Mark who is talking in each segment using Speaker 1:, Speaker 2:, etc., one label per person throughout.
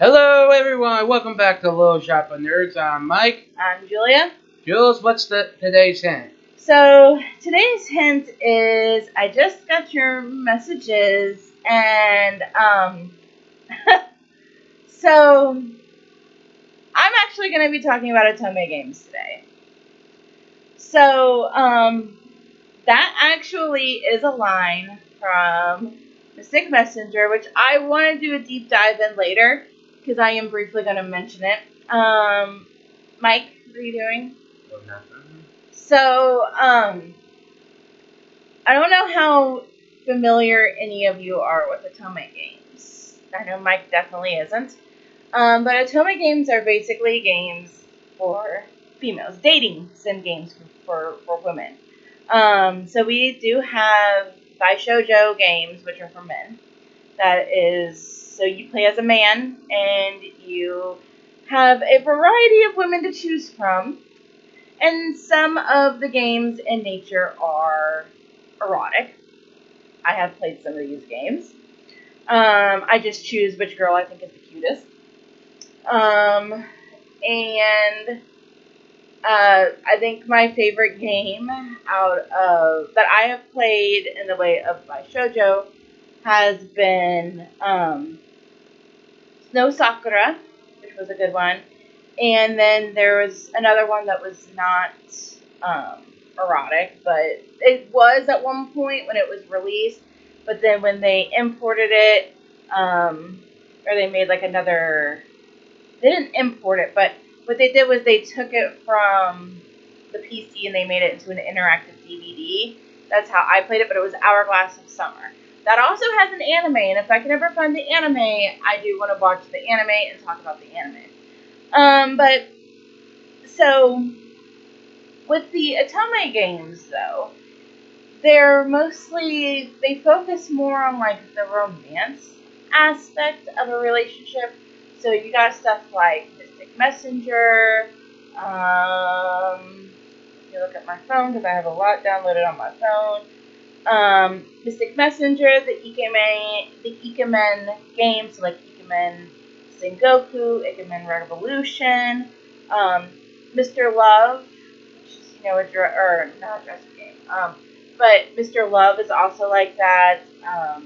Speaker 1: Hello, everyone. Welcome back to Little Shop of Nerds. I'm Mike.
Speaker 2: I'm Julia.
Speaker 1: Jules, what's today's hint?
Speaker 2: So today's hint is I just got your messages and so I'm actually going to be talking about OTOME games today. So that actually is a line from Mystic Messenger, which I want to do a deep dive in later because I am briefly going to mention it. Mike, what are you doing?
Speaker 1: Oh, nothing.
Speaker 2: So, I don't know how familiar any of you are with Otome games. I know Mike definitely isn't. But Otome games are basically games for females, dating sim games for women. So we do have Shoujo games, which are for men. That is, so you play as a man, and you have a variety of women to choose from. And some of the games in nature are erotic. I have played some of these games. I just choose which girl I think is the cutest. And I think my favorite game out of that I have played in the way of my shoujo has been Snow Sakura, which was a good one. And then there was another one that was not erotic, but it was at one point when it was released. But then when they imported it, or they made like another, they didn't import it, but what they did was they took it from the PC and they made it into an interactive DVD. That's how I played it, but it was Hourglass of Summer. That also has an anime, and if I can ever find the anime, I do want to watch the anime and talk about the anime. But so with the Otome games, though, they focus more on like the romance aspect of a relationship. So you got stuff like Mystic Messenger. If you look at my phone, because I have a lot downloaded on my phone. Mystic Messenger, the Ikemen games, like Ikemen Sengoku, Ikemen Revolution, Mr. Love, which is, or not a dress game, but Mr. Love is also like that.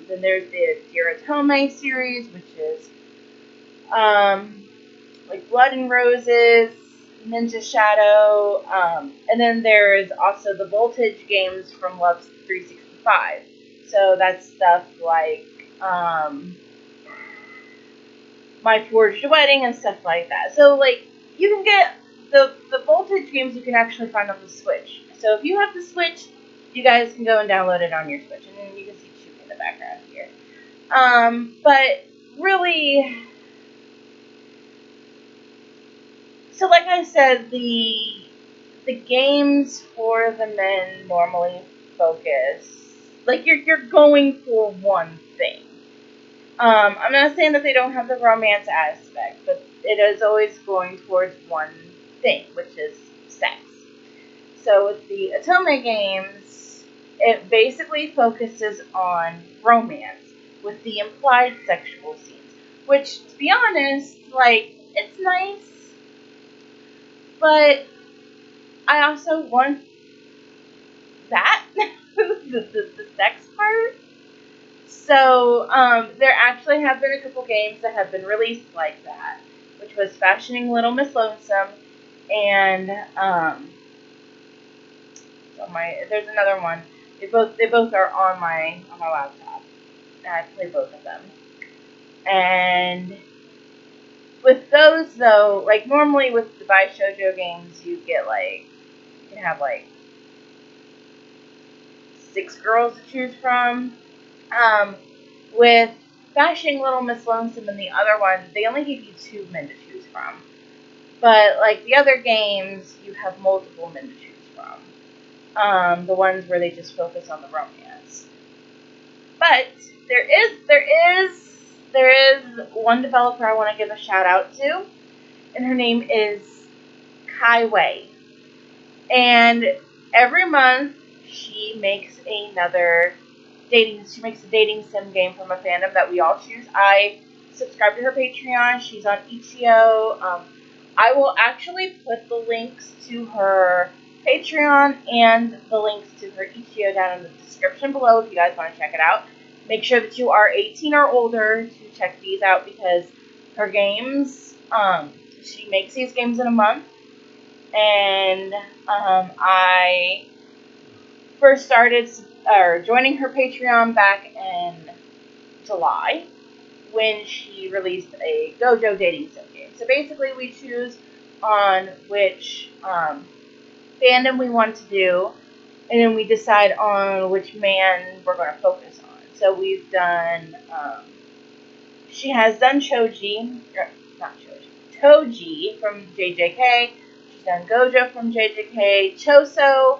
Speaker 2: Then there's the Dear Otome series, which is like Blood and Roses, Ninja Shadow, and then there's also the Voltage games from Love 365. So that's stuff like My Forged Wedding and stuff like that. So like you can get the Voltage games you can actually find on the Switch. So if you have the Switch, you guys can go and download it on your Switch, and then you can see Chewy in the background here. But really, so like I said, the games for the men normally focus like you're going for one thing. I'm not saying that they don't have the romance aspect, but it is always going towards one thing, which is sex. So with the Otome games, it basically focuses on romance with the implied sexual scenes, which, to be honest, like, it's nice, but I also want that, the sex part. So, there actually have been a couple games that have been released like that, which was Fashioning Little Miss Lonesome, and, there's another one. They both are on my laptop, and I play both of them. And with those, though, like, normally with the Shoujo games, you can have, like, 6 girls to choose from. With Bashing Little Miss Lonesome and the other one, they only give you 2 men to choose from. But, like, the other games, you have multiple men to choose from. The ones where they just focus on the romance. But there is one developer I want to give a shout out to, and her name is Khywae. And every month she makes she makes a dating sim game from a fandom that we all choose. I subscribe to her Patreon. She's on ETO. I will actually put the links to her Patreon and the links to her ETO down in the description below if you guys want to check it out. Make sure that you are 18 or older to check these out because her games, she makes these games in a month. And I first started joining her Patreon back in July when she released a Gojo dating sim game. So basically we choose on which fandom we want to do, and then we decide on which man we're going to focus on. So we've done, she has done Toji from JJK. She's done Gojo from JJK, Choso,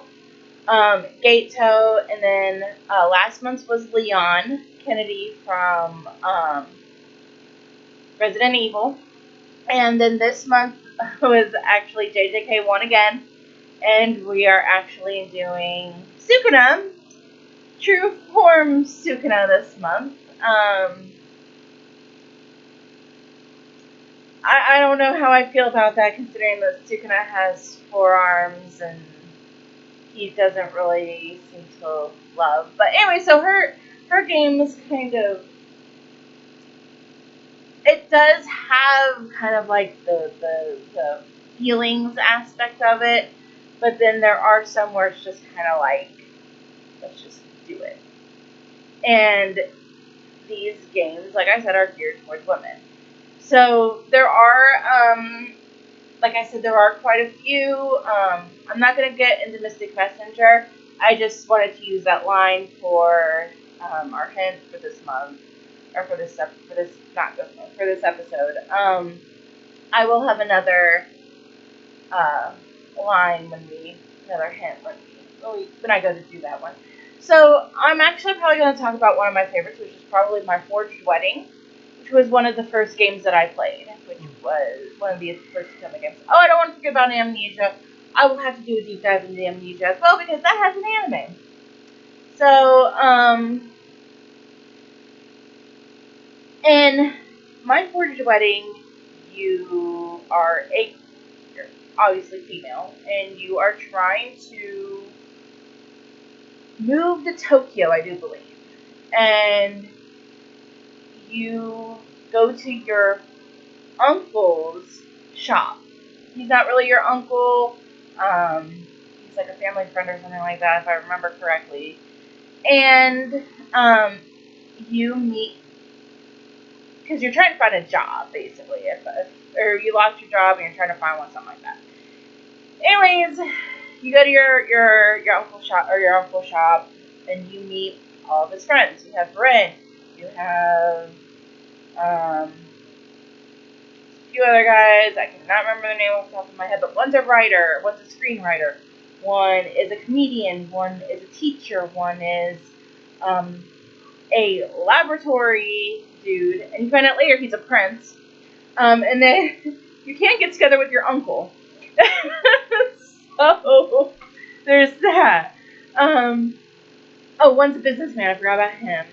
Speaker 2: Gato, and then last month was Leon Kennedy from Resident Evil. And then this month was actually JJK1 again. And we are actually doing Sukuna, True Form Sukuna this month. I don't know how I feel about that, considering that Sukuna has 4 arms and he doesn't really seem to love. But anyway, so her game is kind of, it does have kind of like the feelings aspect of it, but then there are some where it's just kind of like, let's just do it. And these games, like I said, are geared towards women. So there are, like I said, there are quite a few. I'm not going to get into Mystic Messenger. I just wanted to use that line for our hint for this month, or for this episode. I will have another line another hint when I go to do that one. So I'm actually probably going to talk about one of my favorites, which is probably my Forged Wedding, which was one of the first games that I played, which was one of the first Otome games. Oh, I don't want to forget about Amnesia. I will have to do a deep dive into Amnesia as well, because that has an anime. So, in my Forged Wedding, you're obviously female, and you are trying to move to Tokyo, I do believe. And you go to your uncle's shop. He's not really your uncle. He's like a family friend or something like that, if I remember correctly. And you meet, because you're trying to find a job, basically, or you lost your job and you're trying to find one, something like that. Anyways, you go to your uncle's shop, and you meet all of his friends. You have Ren. You have a few other guys. I cannot remember their name off the top of my head, but one's a writer, one's a screenwriter, one is a comedian, one is a teacher, one is a laboratory dude, and you find out later he's a prince. And then you can't get together with your uncle. So there's that. One's a businessman. I forgot about him.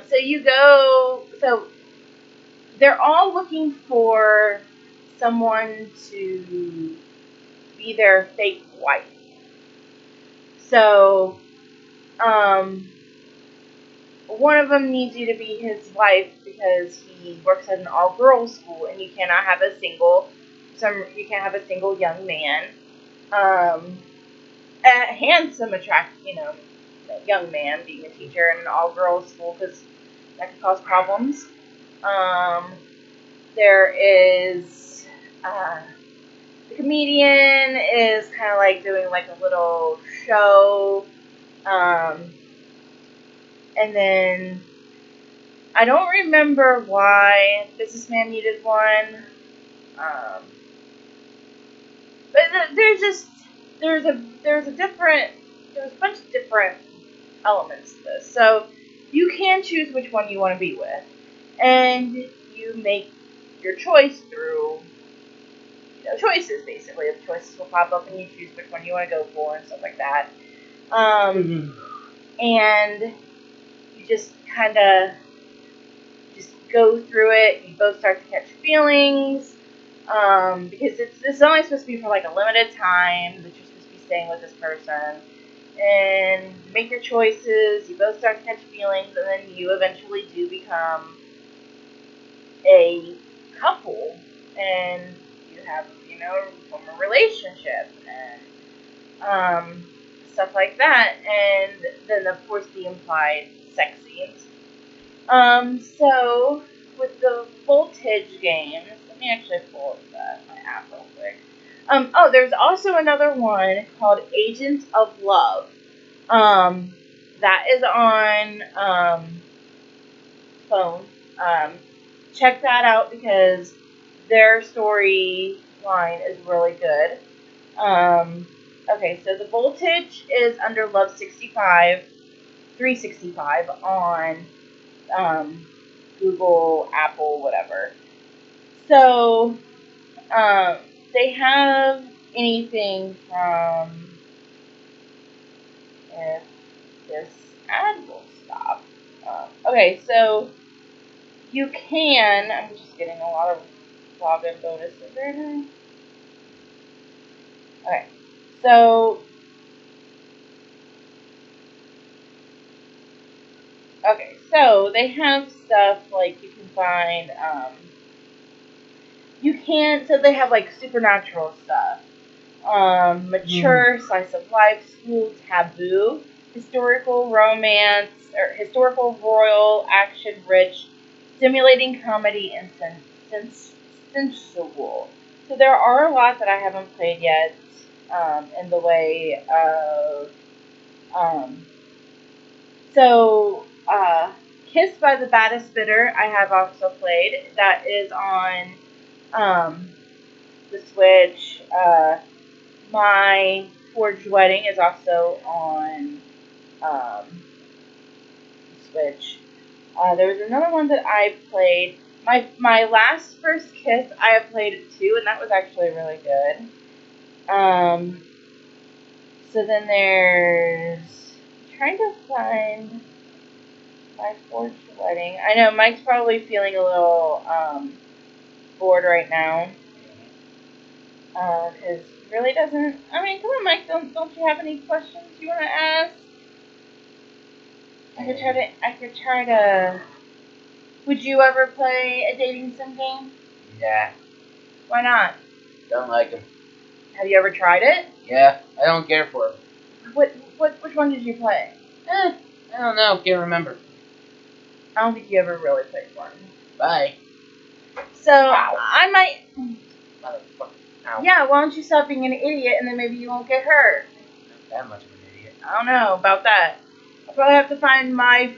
Speaker 2: So they're all looking for someone to be their fake wife. So, one of them needs you to be his wife because he works at an all-girls school, and you cannot have a single young man, a handsome, attractive, young man being a teacher in an all-girls school, because that could cause problems. There is, the comedian is kind of like doing like a little show, and then I don't remember why businessman needed one, but there's a bunch of different elements to this, so you can choose which one you want to be with, and you make your choice through choices, basically. The choices will pop up and you choose which one you want to go for and stuff like that. And you just kind of go through it, you both start to catch feelings. Because it's only supposed to be for like a limited time that you're supposed to be staying with this person. And you make your choices, you both start to catch feelings, and then you eventually do become a couple. And you have, form a relationship and stuff like that. And then, of course, the implied sex scenes. So with the voltage games, let me actually pull up my app real quick. There's also another one called Agent of Love. That is on phone. Check that out because their storyline is really good. Okay, so the voltage is under Love 65, 365 on Google, Apple, whatever. So they have anything from, if this ad will stop. Okay, so you can, I'm just getting a lot of login bonuses right now. Okay, so, they have stuff like you can find, so they have like supernatural stuff. Mature, slice of life, school, taboo, historical romance, or historical royal, action rich, stimulating comedy, and sensual. So there are a lot that I haven't played yet, in the way of, um, so, Kissed by the Baddest Bidder, I have also played. That is on, the Switch. My Forged Wedding is also on Switch. There was another one that I played. My last First Kiss, I have played it too, and that was actually really good. So then there's, I'm trying to find My Forged Wedding. I know Mike's probably feeling a little bored right now. Because he really doesn't. I mean, come on, Mike. Don't you have any questions you want to ask? I could try to. Would you ever play a dating sim game?
Speaker 1: Nah,
Speaker 2: Why not?
Speaker 1: don't like them.
Speaker 2: Have you ever tried it?
Speaker 1: Yeah, I don't care for them.
Speaker 2: Which one did you play?
Speaker 1: I don't know. Can't remember.
Speaker 2: I don't think you ever really played one.
Speaker 1: Bye.
Speaker 2: So
Speaker 1: Ow.
Speaker 2: I might.
Speaker 1: Motherfucker. Ow.
Speaker 2: Yeah, why don't you stop being an idiot and then maybe you won't get hurt?
Speaker 1: Not that much of an idiot.
Speaker 2: I don't know about that. I'll probably have to find my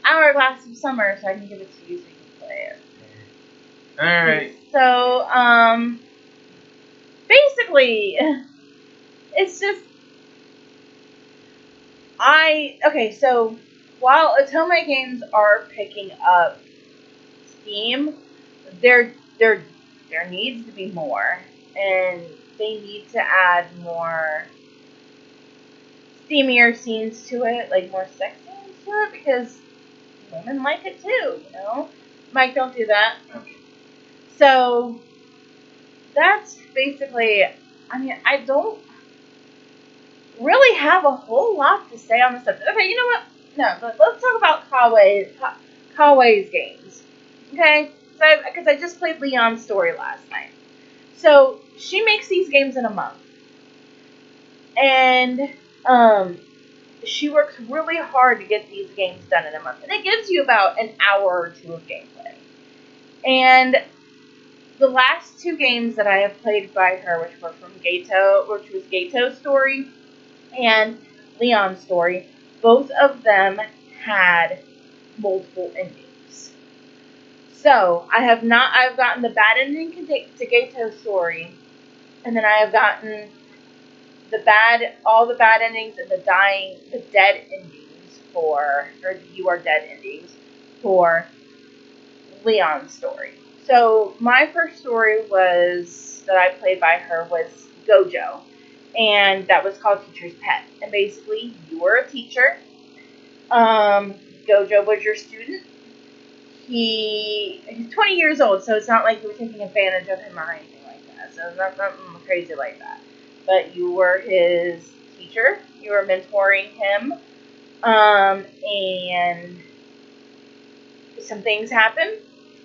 Speaker 2: Hourglass of Summer so I can give it to you so you can play it.
Speaker 1: Alright.
Speaker 2: So, basically, it's just, so while Otome games are picking up steam, there needs to be more, and they need to add more steamier scenes to it, like more sex scenes to it, because women like it too, Mike, don't do that.
Speaker 1: Okay.
Speaker 2: So, that's basically, I mean, I don't really have a whole lot to say on the subject. Okay, you know what? No, but let's talk about Khywae's games. Okay? Because I just played Leon's story last night. So, she makes these games in a month. And, she works really hard to get these games done in a month. And it gives you about an hour or two of gameplay. And the last two games that I have played by her, which were from which was Gato's story and Leon's story, both of them had multiple endings. So I've gotten the bad ending to Gato's story, and then I have gotten all the bad endings and the dead endings or the you are dead endings for Leon's story. So my first story that I played by her was Gojo, and that was called Teacher's Pet. And basically, you were a teacher. Gojo was your student. He's 20 years old, so it's not like you were taking advantage of him or anything like that. So nothing crazy like that. But you were his teacher. You were mentoring him. And some things happen,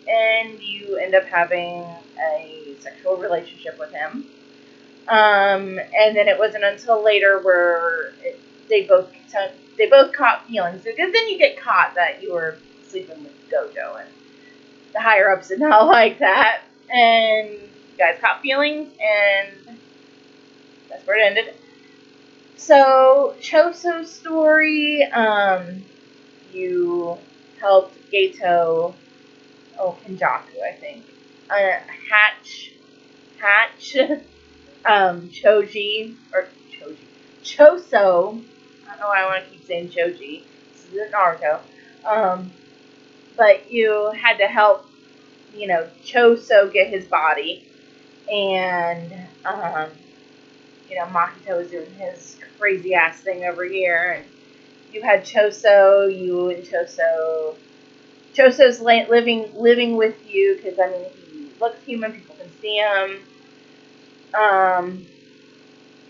Speaker 2: and you end up having a sexual relationship with him. And then it wasn't until later where they both caught feelings, because then you get caught that you were sleeping with Gojo, and the higher ups did not like that, and you guys caught feelings, and that's where it ended. So Choso's story, you helped Gato, Kenjaku, I think, hatch, Choso. I don't know why I want to keep saying Choji. This is Naruto. But you had to help, Choso get his body, and Mahito was doing his crazy ass thing over here, and you had Choso, you and Choso's living with you, because he looks human, people can see him.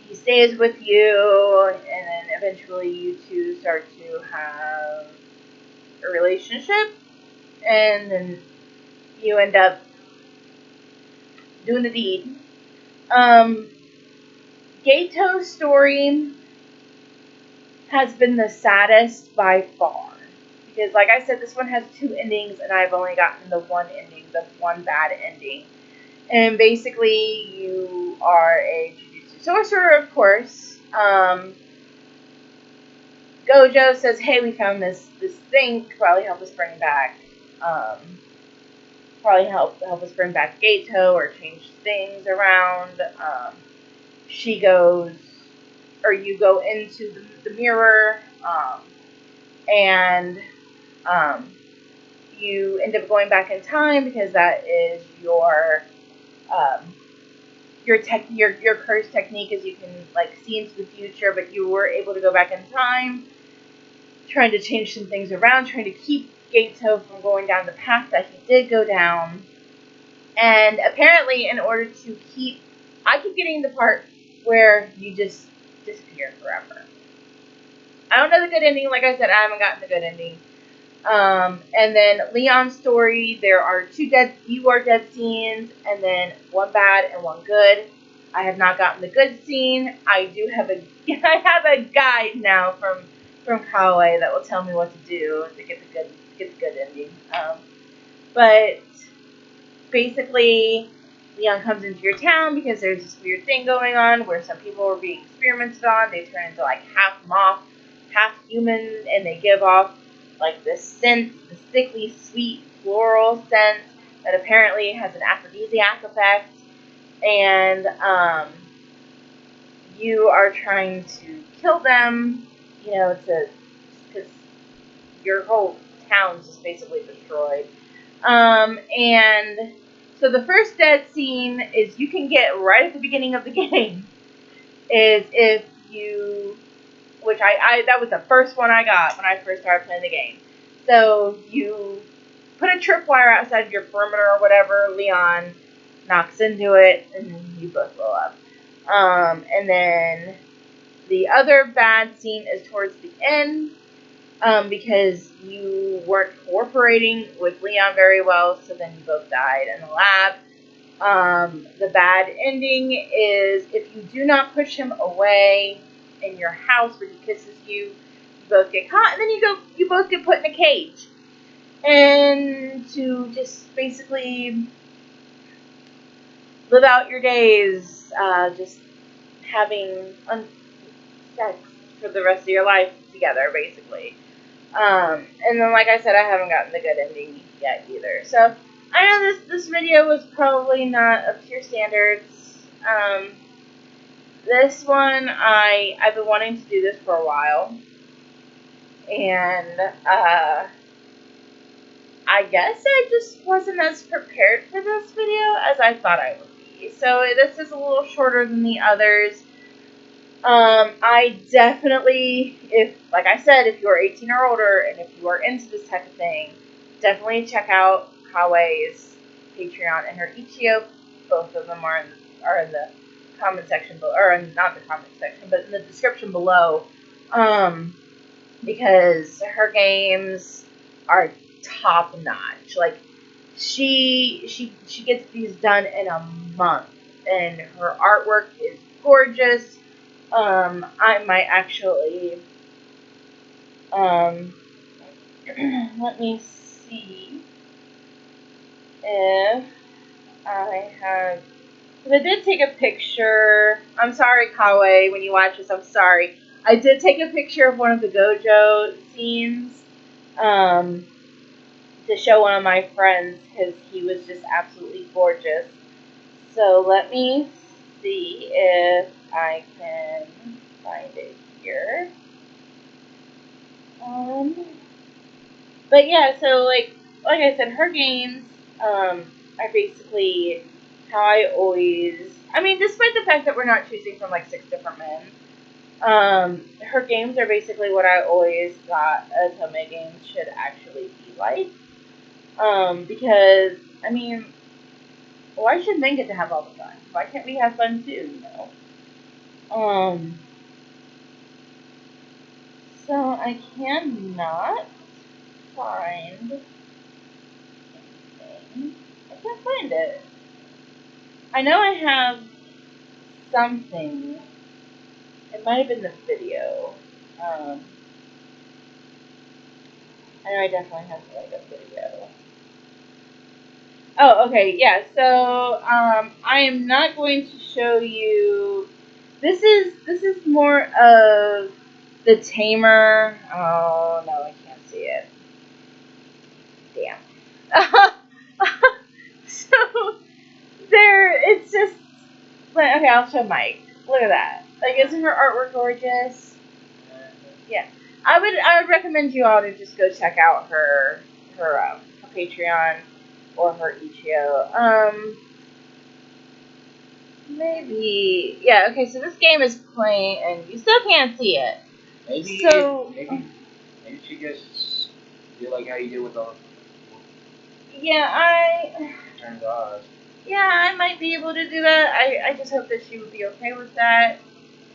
Speaker 2: He stays with you, and then eventually you two start to have a relationship, and then you end up doing the deed. Gato's story has been the saddest by far. Because, like I said, this one has 2 endings, and I've only gotten the one ending, the one bad ending. And basically, you are a Jujutsu sorcerer, of course. Gojo says, "Hey, we found this thing. Could probably help us bring back, help us bring back Gato or change things around." She goes, or you go into the mirror, and you end up going back in time, because that is your curse technique, is you can see into the future, but you were able to go back in time, trying to change some things around, trying to keep Gato from going down the path that he did go down. And apparently, in order to I keep getting the part where you just disappear forever. I don't know the good ending. Like I said, I haven't gotten the good ending. And then Leon's story, there are 2 you are dead scenes, and then 1 bad and 1 good. I have not gotten the good scene. I have a guide now from Khywae that will tell me what to do to get the good ending. But basically, Leon comes into your town because there's this weird thing going on where some people are being experimented on. They turn into half moth, half human, and they give off this scent, the sickly sweet floral scent that apparently has an aphrodisiac effect. And you are trying to kill them, because your whole town's just basically destroyed. And so the first dead scene is you can get right at the beginning of the game, is if you, which that was the first one I got when I first started playing the game. So you put a tripwire outside of your perimeter or whatever, Leon knocks into it, and then you both blow up. And then the other bad scene is towards the end, because you weren't cooperating with Leon very well, so then you both died in the lab. The bad ending is if you do not push him away in your house where he kisses you, you both get caught, and then you both get put in a cage. And to just basically live out your days, just having sex for the rest of your life together, basically. And then, like I said, I haven't gotten the good ending yet either. So I know this video was probably not up to your standards. This one, I've been wanting to do this for a while, and I guess I just wasn't as prepared for this video as I thought I would be. So this is a little shorter than the others. I definitely, if like I said, if you're 18 or older and if you are into this type of thing, definitely check out Khywae's Patreon and her Ichio. Both of them are in the comment section below, or not the comment section, but in the description below. Because her games are top notch. Like she gets these done in a month, and her artwork is gorgeous. I might actually um, let me see if I have. Because I did take a picture. I'm sorry, Khywae, when you watch this. I'm sorry. I did take a picture of one of the Gojo scenes. Um, to show one of my friends because he was just absolutely gorgeous. So let me see if I can find it here. Um, but yeah, so like I said, her games are basically how I always. I mean, despite the fact that we're not choosing from like 6 different men, her games are basically what I always thought a Otome game should actually be like. Because I mean, why should men get to have all the fun? Why can't we have fun too? Um. So I cannot find anything. I can't find it. I know I have something. It might have been the video. Um. I know I definitely have like a video. Oh, okay, yeah. So, I am not going to show you. This is more of the tamer. Oh no, I can't see it. Damn. So it's just like, okay. I'll show Mike. Look at that. Like, isn't her artwork gorgeous? Yeah. I would recommend you all to just go check out her Patreon or her Ichio. Maybe. Yeah, okay, so this game is playing and you still can't see it.
Speaker 1: Maybe she gets do like how you do with the
Speaker 2: Yeah,
Speaker 1: turned off.
Speaker 2: yeah, I might be able to do that. I just hope that she would be okay with that.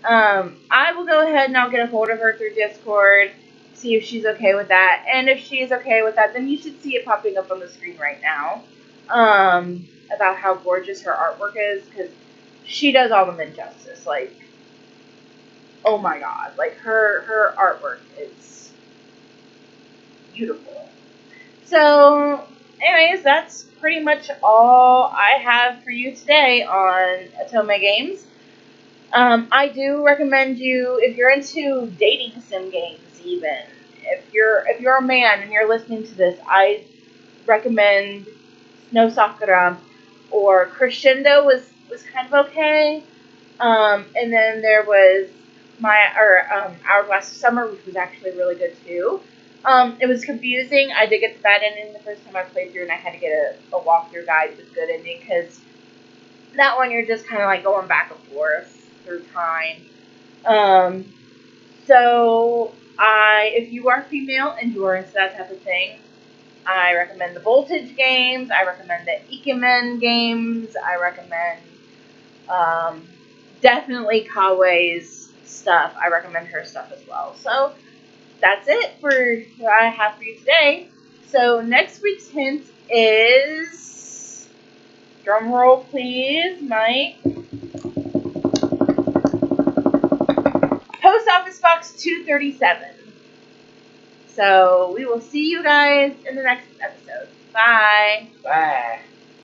Speaker 2: I will go ahead and I'll get a hold of her through Discord, see if she's okay with that. And if she is okay with that, then you should see it popping up on the screen right now. About how gorgeous her artwork is, because she does all them injustice. Like, oh my god, like her artwork is beautiful. So, anyways, that's pretty much all I have for you today on Otome Games. I do recommend you, if you're into dating sim games, even if you're a man and you're listening to this, I recommend Snow Sakura or Crescendo was kind of okay. And then there was Hourglass of Summer, which was actually really good too. It was confusing. I did get the bad ending the first time I played through, and I had to get a walkthrough guide with good ending because that one you're just kind of like going back and forth through time. Um, so if you are female and you are into that type of thing, I recommend the Voltage games. I recommend the Ikemen games. I recommend um, definitely Khywae's stuff. I recommend her stuff as well. So that's it for what I have for you today. So next week's hint is, drum roll please, Mike. Post Office Box 237. So we will see you guys in the next episode. Bye.
Speaker 1: Bye.